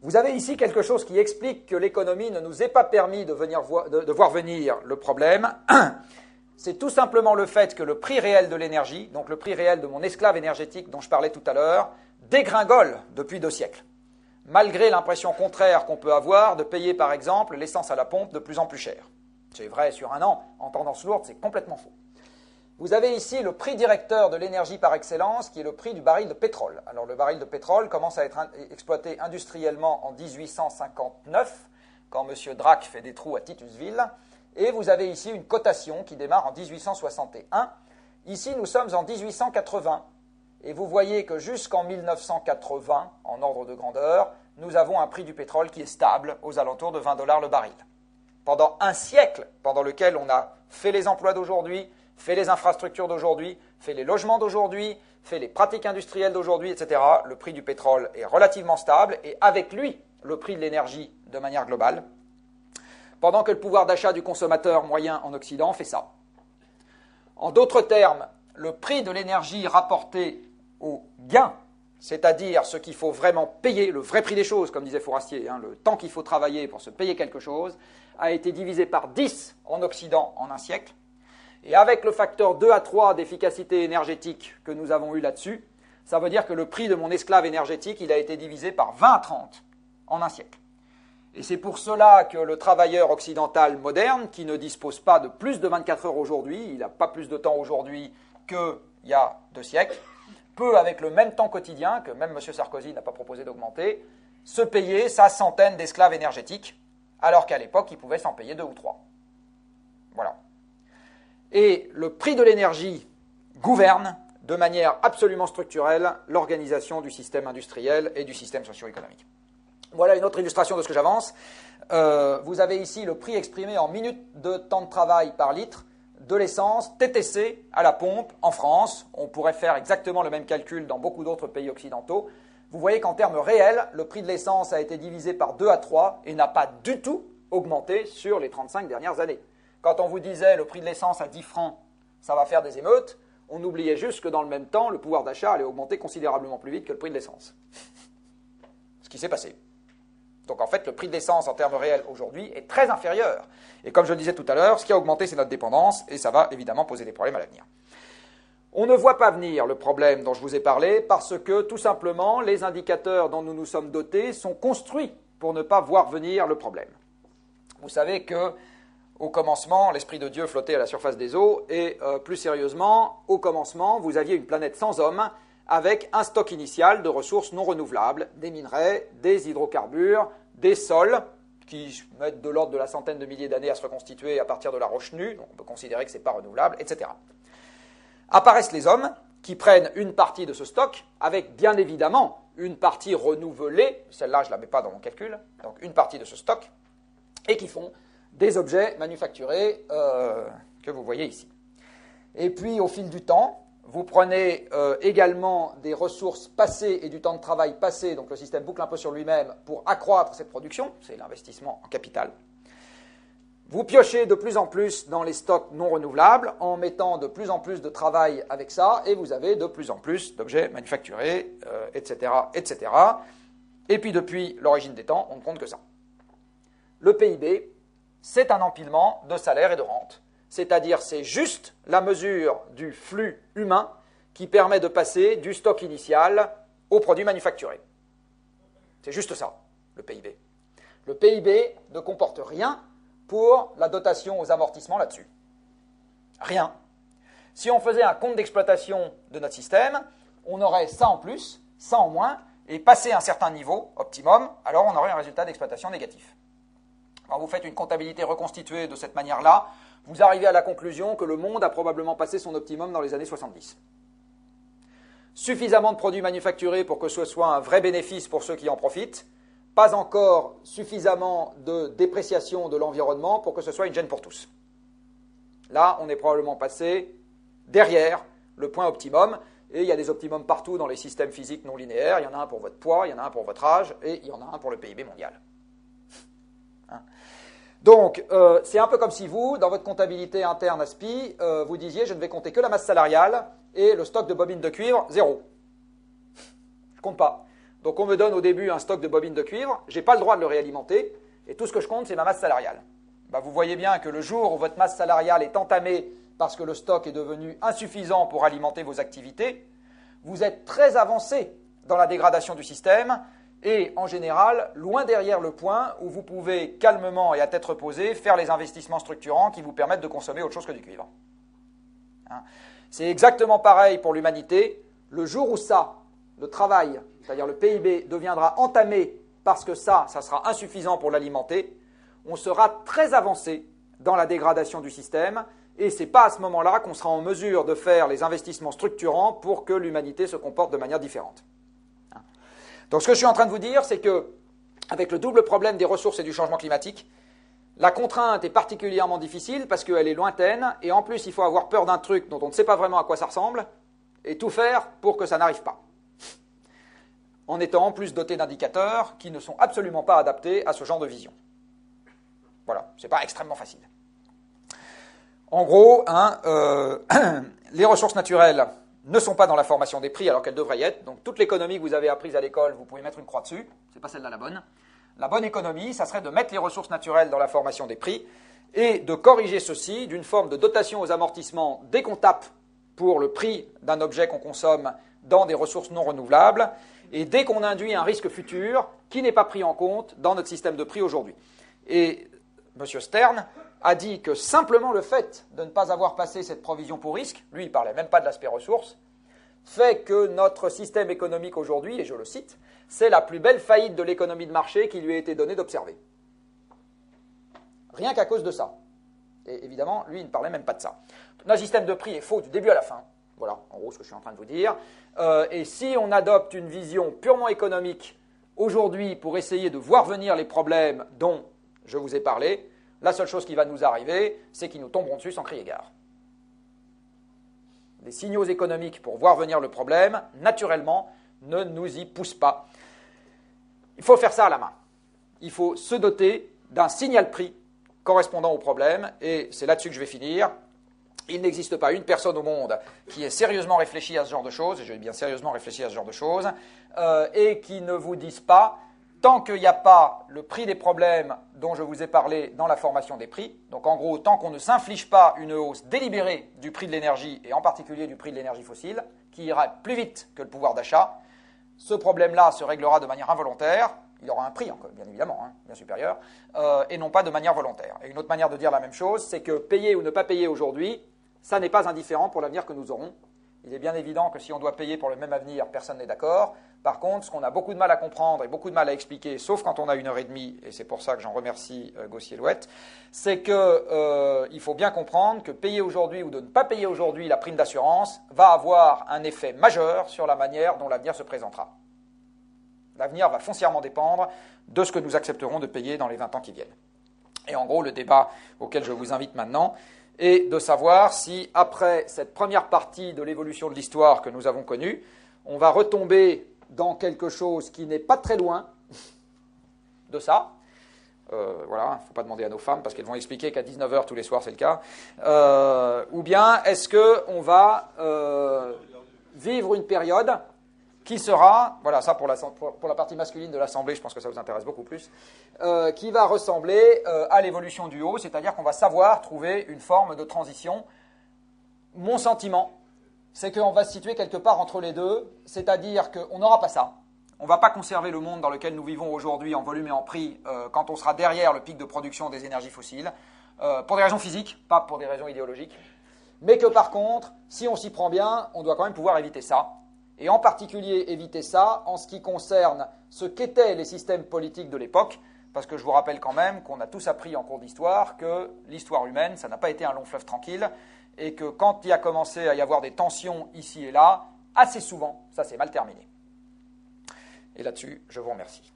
Vous avez ici quelque chose qui explique que l'économie ne nous ait pas permis de voir venir le problème. C'est tout simplement le fait que le prix réel de l'énergie, donc le prix réel de mon esclave énergétique dont je parlais tout à l'heure, dégringole depuis 2 siècles, malgré l'impression contraire qu'on peut avoir de payer par exemple l'essence à la pompe de plus en plus cher. C'est vrai sur un an, en tendance lourde, c'est complètement faux. Vous avez ici le prix directeur de l'énergie par excellence, qui est le prix du baril de pétrole. Alors le baril de pétrole commence à être exploité industriellement en 1859, quand M. Drake fait des trous à Titusville, et vous avez ici une cotation qui démarre en 1861. Ici, nous sommes en 1880, et vous voyez que jusqu'en 1980, en ordre de grandeur, nous avons un prix du pétrole qui est stable, aux alentours de 20 $ le baril. Pendant un siècle, pendant lequel on a fait les emplois d'aujourd'hui, fait les infrastructures d'aujourd'hui, fait les logements d'aujourd'hui, fait les pratiques industrielles d'aujourd'hui, etc., le prix du pétrole est relativement stable, et avec lui, le prix de l'énergie de manière globale, pendant que le pouvoir d'achat du consommateur moyen en Occident fait ça. En d'autres termes, le prix de l'énergie rapporté au gain, c'est-à-dire ce qu'il faut vraiment payer, le vrai prix des choses, comme disait Fourastier, le temps qu'il faut travailler pour se payer quelque chose, a été divisé par 10 en Occident en un siècle. Et avec le facteur 2 à 3 d'efficacité énergétique que nous avons eu là-dessus, ça veut dire que le prix de mon esclave énergétique, il a été divisé par 20 à 30 en un siècle. Et c'est pour cela que le travailleur occidental moderne, qui ne dispose pas de plus de 24 heures aujourd'hui, il n'a pas plus de temps aujourd'hui qu'il y a 2 siècles, peut, avec le même temps quotidien, que même M. Sarkozy n'a pas proposé d'augmenter, se payer sa centaine d'esclaves énergétiques, alors qu'à l'époque, il pouvait s'en payer 2 ou 3. Voilà. Et le prix de l'énergie gouverne de manière absolument structurelle l'organisation du système industriel et du système socio-économique. Voilà une autre illustration de ce que j'avance. Vous avez ici le prix exprimé en minutes de temps de travail par litre de l'essence TTC à la pompe en France. On pourrait faire exactement le même calcul dans beaucoup d'autres pays occidentaux. Vous voyez qu'en termes réels, le prix de l'essence a été divisé par 2 à 3 et n'a pas du tout augmenté sur les 35 dernières années. Quand on vous disait le prix de l'essence à 10 francs, ça va faire des émeutes, on oubliait juste que dans le même temps, le pouvoir d'achat allait augmenter considérablement plus vite que le prix de l'essence. Ce qui s'est passé. Donc en fait, le prix de l'essence en termes réels aujourd'hui est très inférieur. Et comme je le disais tout à l'heure, ce qui a augmenté, c'est notre dépendance, et ça va évidemment poser des problèmes à l'avenir. On ne voit pas venir le problème dont je vous ai parlé, parce que tout simplement, les indicateurs dont nous nous sommes dotés sont construits pour ne pas voir venir le problème. Vous savez que au commencement, l'Esprit de Dieu flottait à la surface des eaux, et plus sérieusement, au commencement, vous aviez une planète sans hommes, avec un stock initial de ressources non renouvelables, des minerais, des hydrocarbures, des sols, qui mettent de l'ordre de la centaine de milliers d'années à se reconstituer à partir de la roche nue, donc on peut considérer que ce n'est pas renouvelable, etc. Apparaissent les hommes, qui prennent une partie de ce stock, avec bien évidemment une partie renouvelée, celle-là je ne la mets pas dans mon calcul, donc une partie de ce stock, et qui font des objets manufacturés que vous voyez ici. Et puis, au fil du temps, vous prenez également des ressources passées et du temps de travail passé, donc le système boucle un peu sur lui-même pour accroître cette production, c'est l'investissement en capital. Vous piochez de plus en plus dans les stocks non renouvelables en mettant de plus en plus de travail avec ça, et vous avez de plus en plus d'objets manufacturés, etc., etc. Et puis, depuis l'origine des temps, on ne compte que ça. Le PIB, c'est un empilement de salaires et de rentes. C'est-à-dire, c'est juste la mesure du flux humain qui permet de passer du stock initial au produit manufacturé. C'est juste ça, le PIB. Le PIB ne comporte rien pour la dotation aux amortissements là-dessus. Rien. Si on faisait un compte d'exploitation de notre système, on aurait ça en plus, ça en moins, et passé un certain niveau, optimum, alors on aurait un résultat d'exploitation négatif. Quand vous faites une comptabilité reconstituée de cette manière-là, vous arrivez à la conclusion que le monde a probablement passé son optimum dans les années 70. Suffisamment de produits manufacturés pour que ce soit un vrai bénéfice pour ceux qui en profitent, pas encore suffisamment de dépréciation de l'environnement pour que ce soit une gêne pour tous. Là, on est probablement passé derrière le point optimum, et il y a des optimums partout dans les systèmes physiques non linéaires. Il y en a un pour votre poids, il y en a un pour votre âge, et il y en a un pour le PIB mondial. Donc, c'est un peu comme si vous, dans votre comptabilité interne à SPI, vous disiez, je ne vais compter que la masse salariale et le stock de bobines de cuivre, 0. Je ne compte pas. Donc on me donne au début un stock de bobines de cuivre, je n'ai pas le droit de le réalimenter, et tout ce que je compte, c'est ma masse salariale. Ben, vous voyez bien que le jour où votre masse salariale est entamée parce que le stock est devenu insuffisant pour alimenter vos activités, vous êtes très avancé dans la dégradation du système, et en général, loin derrière le point où vous pouvez calmement et à tête reposée faire les investissements structurants qui vous permettent de consommer autre chose que du cuivre. Hein? C'est exactement pareil pour l'humanité. Le jour où ça, le travail, c'est-à-dire le PIB, deviendra entamé parce que ça sera insuffisant pour l'alimenter, on sera très avancé dans la dégradation du système, et ce n'est pas à ce moment-là qu'on sera en mesure de faire les investissements structurants pour que l'humanité se comporte de manière différente. Donc ce que je suis en train de vous dire, c'est que, avec le double problème des ressources et du changement climatique, la contrainte est particulièrement difficile parce qu'elle est lointaine, et en plus il faut avoir peur d'un truc dont on ne sait pas vraiment à quoi ça ressemble, et tout faire pour que ça n'arrive pas. En étant en plus doté d'indicateurs qui ne sont absolument pas adaptés à ce genre de vision. Voilà, ce n'est pas extrêmement facile. En gros, les ressources naturelles ne sont pas dans la formation des prix alors qu'elles devraient y être. Donc toute l'économie que vous avez apprise à l'école, vous pouvez mettre une croix dessus. Ce n'est pas celle-là la bonne. La bonne économie, ça serait de mettre les ressources naturelles dans la formation des prix et de corriger ceci d'une forme de dotation aux amortissements dès qu'on tape pour le prix d'un objet qu'on consomme dans des ressources non renouvelables et dès qu'on induit un risque futur qui n'est pas pris en compte dans notre système de prix aujourd'hui. Et M. Stern a dit que simplement le fait de ne pas avoir passé cette provision pour risque, lui il ne parlait même pas de l'aspect ressources, fait que notre système économique aujourd'hui, et je le cite, c'est la plus belle faillite de l'économie de marché qui lui a été donnée d'observer. Rien qu'à cause de ça. Et évidemment, lui il ne parlait même pas de ça. Notre système de prix est faux du début à la fin. Voilà, en gros ce que je suis en train de vous dire. Et si on adopte une vision purement économique aujourd'hui pour essayer de voir venir les problèmes dont je vous ai parlé, la seule chose qui va nous arriver, c'est qu'ils nous tomberont dessus sans crier gare. Les signaux économiques pour voir venir le problème, naturellement, ne nous y poussent pas. Il faut faire ça à la main. Il faut se doter d'un signal prix correspondant au problème, et c'est là-dessus que je vais finir. Il n'existe pas une personne au monde qui ait sérieusement réfléchi à ce genre de choses, et je vais bien sérieusement réfléchi à ce genre de choses, et qui ne vous dise pas, tant qu'il n'y a pas le prix des problèmes dont je vous ai parlé dans la formation des prix, donc en gros, tant qu'on ne s'inflige pas une hausse délibérée du prix de l'énergie, et en particulier du prix de l'énergie fossile, qui ira plus vite que le pouvoir d'achat, ce problème-là se réglera de manière involontaire, il aura un prix, bien évidemment, bien supérieur, et non pas de manière volontaire. Et une autre manière de dire la même chose, c'est que payer ou ne pas payer aujourd'hui, ça n'est pas indifférent pour l'avenir que nous aurons. Il est bien évident que si on doit payer pour le même avenir, personne n'est d'accord. Par contre, ce qu'on a beaucoup de mal à comprendre et beaucoup de mal à expliquer, sauf quand on a 1h30, et c'est pour ça que j'en remercie Gaussier-Louette, c'est qu'il faut bien comprendre que payer aujourd'hui ou de ne pas payer aujourd'hui la prime d'assurance va avoir un effet majeur sur la manière dont l'avenir se présentera. L'avenir va foncièrement dépendre de ce que nous accepterons de payer dans les 20 ans qui viennent. Et en gros, le débat auquel je vous invite maintenant est de savoir si, après cette première partie de l'évolution de l'histoire que nous avons connue, on va retomber dans quelque chose qui n'est pas très loin de ça. Voilà, il ne faut pas demander à nos femmes parce qu'elles vont expliquer qu'à 19h tous les soirs c'est le cas. Ou bien est-ce qu'on va vivre une période qui sera, voilà, ça pour la partie masculine de l'Assemblée, je pense que ça vous intéresse beaucoup plus, qui va ressembler à l'évolution du haut, c'est-à-dire qu'on va savoir trouver une forme de transition. Mon sentiment, c'est qu'on va se situer quelque part entre les deux, c'est-à-dire qu'on n'aura pas ça. On ne va pas conserver le monde dans lequel nous vivons aujourd'hui en volume et en prix quand on sera derrière le pic de production des énergies fossiles, pour des raisons physiques, pas pour des raisons idéologiques, mais que par contre, si on s'y prend bien, on doit quand même pouvoir éviter ça. Et en particulier éviter ça en ce qui concerne ce qu'étaient les systèmes politiques de l'époque, parce que je vous rappelle quand même qu'on a tous appris en cours d'histoire que l'histoire humaine, ça n'a pas été un long fleuve tranquille, et que quand il a commencé à y avoir des tensions ici et là, assez souvent, ça s'est mal terminé. Et là-dessus, je vous remercie.